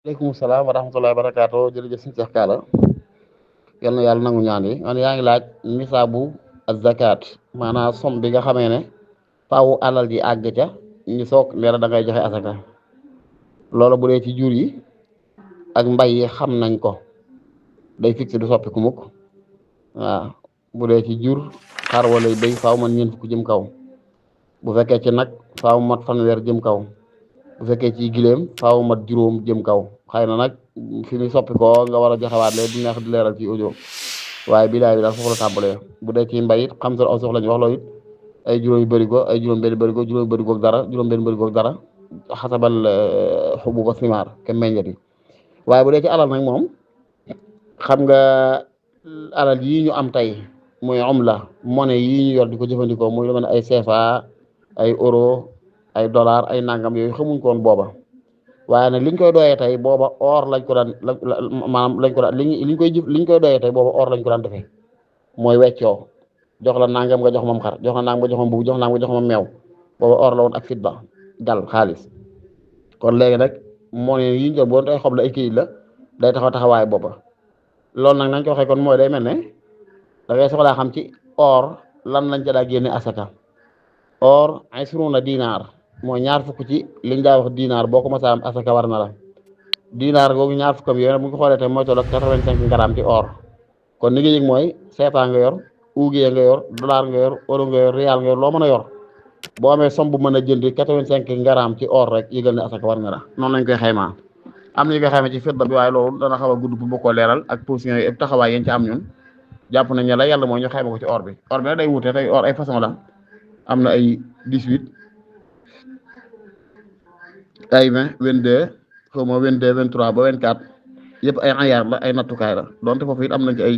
aleykum salaam wa rahmatullahi wa barakaatu jërëjëf sëñ Cheikh Kaala yal na yàlla nangu ñaan yi man yaa ngi laaj nisaabu az-zakat maanaam som bi nga xamee ne faaw alal ji àgg ca ñu soog leera da ngay joxe asaka loolu bu dee ci jur yi ak mbay yi xam nañ ko day fixé du soppi ku mukk waaw bu dee ci jur xar wala béy faaw man ñeent fukk jëm kaw bu fekkee ci nag faaw mat fanweer jëm kaw bu fekkee ci gileem faaw mat juróom jëm kaw xëy na nag fi muy soppi ko nga war a joxewaat lee du neex di leeral ci audio waaye bilaay bi daal foofu la tàmbalee bu dee ci mbay it xam sa aw sox lañu wax loolu it ay juróom yu bëri ko ay juróom benn bëri ko juróom bëri ko dara juróom benn bëri ko dara xasabal xubu ba simaar ke meññet yi waaye bu dee ci alal nag moom xam nga alal yii ñu am tey muy umla monnaie yii ñu yor di ko jëfandikoo muy lu mel ne ay CFA ay euro ay dollar ay nangam yooyu xamuñ ko woon booba waaye nag liñ koy doyee tey booba or lañ ko daan maanaam lañ ko daan liñ koy doyee tey booba or lañ ko daan defee mooy weccoo jox la nangam nga jox moom xar jox la nangam nga jox moom bubu jox la nangam nga jox moom meew booba or la woon ak fitba dal xaalis kon léegi nag monnaie yi ñu jot boo tey xob la ay kayit la day taxawaay booba loolu nag nañ ko waxee kon mooy day mel ne da ngay soxlaa xam ci or lan lañ ca daa génne asaka or ay suruna dinaar mooy ñaar fukk ci liñ daa wax dinaar boo ko mos a am asaka war na la dinaar googu ñaar fukkam yooyu nag bu ñu ko xoolee tey mooy toll ak 85 grammes ci or kon ni nga yëg mooy CFA nga yor UG nga yor dollar nga yor euro nga yor rial nga yor loo mën a yor boo amee somme bu mën a jënd 85 grammes ci or rek yëgal ne asaka war na la noonu lañ koy xaymaa am na ñu koy xaymaa ci fidda bi waaye loolu dana xaw a gudd bu bokkoo leeral ak position yi taxawaay yéen ci am ñun jàpp nañ ne la yàlla mooy ñu xayma ko ci or bi or bi nag day wute tey or ay façon la am na ay 18 ay 20 22 xaw ma 22 23 ba 24 yëpp ay ayaar la ay nattukaay la donte foofu it am nañ ci ay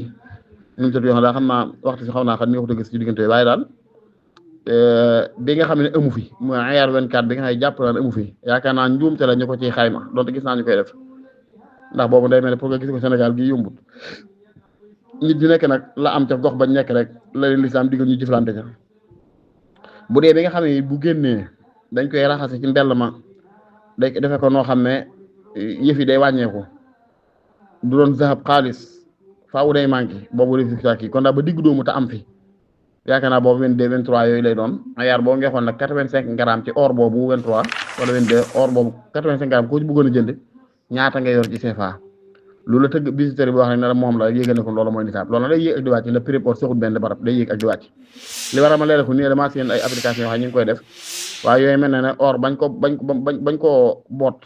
nu mu tëdd yoo xam daa xam naa waxtu si xaw naa xam ni nga ko gis ci diggante waaye daal bi nga xam ne amu fi mooy ayaar 24 bi nga xam ne jàpp naa ne amu fi yaakaar naa njuumte la ñu ko ciy xayma donte gis naa ñu koy def ndax boobu day mel ne pour nga gis ko Sénégal gi yombut nit di nekk nag la am ca gox bañ nekk rek la leen lislaam digal ñu jëflante ca bu dee bi nga xam ne bu génnee dañ koy raxase ci mbell ma day defe ko noo xam ne yëf yi day wàññeeku du doon zahab xaalis faawu day manqué boobu résultat kii kon daal ba digg doomu te am fi yaakaar naa boobu 22 23 yooyu lay doon ayaar boo ngeexoon nag 85 grammes ci or boobu 23 wala 22 or boobu 85 grammes koo ci bëggoon a jënd ñaata ngay yor ci CFA loolu la tëgg visiteur bi wax ne la moom la yéegal ne ko loolu mooy nisaab loolu nag day yéeg ak di wàcc la prix or soxul benn barab day yéeg ak di wàcc li war a ma leeral ko nii dama seen ay application yoo xam ñu ngi koy def waaye yooyu mel ne or bañ koo boot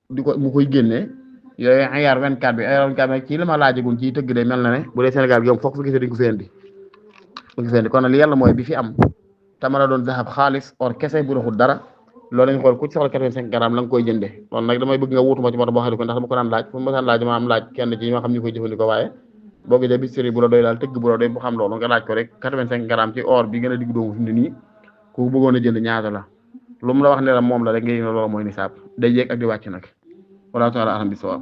di ko mu koy génnee yooyu ayaar 24 bi ayaar 24 bi ci li ma laajagum ci tëgg de mel na ne bu dee Sénégal gi yow foog fi gisee dañ ko fi indi kon nag li yàlla mooy bi fi am tama la doon zahab xaalis or kese bu doxul dara loolu lañ xool ku ci soxla 85 grammes la nga koy jëndee loolu nag damay bëgg nga wuutuma ci moo tax boo xam ne ko ndax dama ko daan laaj fu ma daan laaj ma am laaj kenn ci ñi ma xam ñu koy jëfandikoo waaye boo gisee bisiri bu la doy daal tëgg bu la doy bu xam loolu nga laaj ko rek 85 grammes ci or bi gën a digg doomu fi mu ne nii ku bëggoon a jënd ñaata la lu mu la wax ne la moom la rek nga yëg ne loolu mooy nisaab day yéeg ak di wàcc nag wala taala alam bi sawaab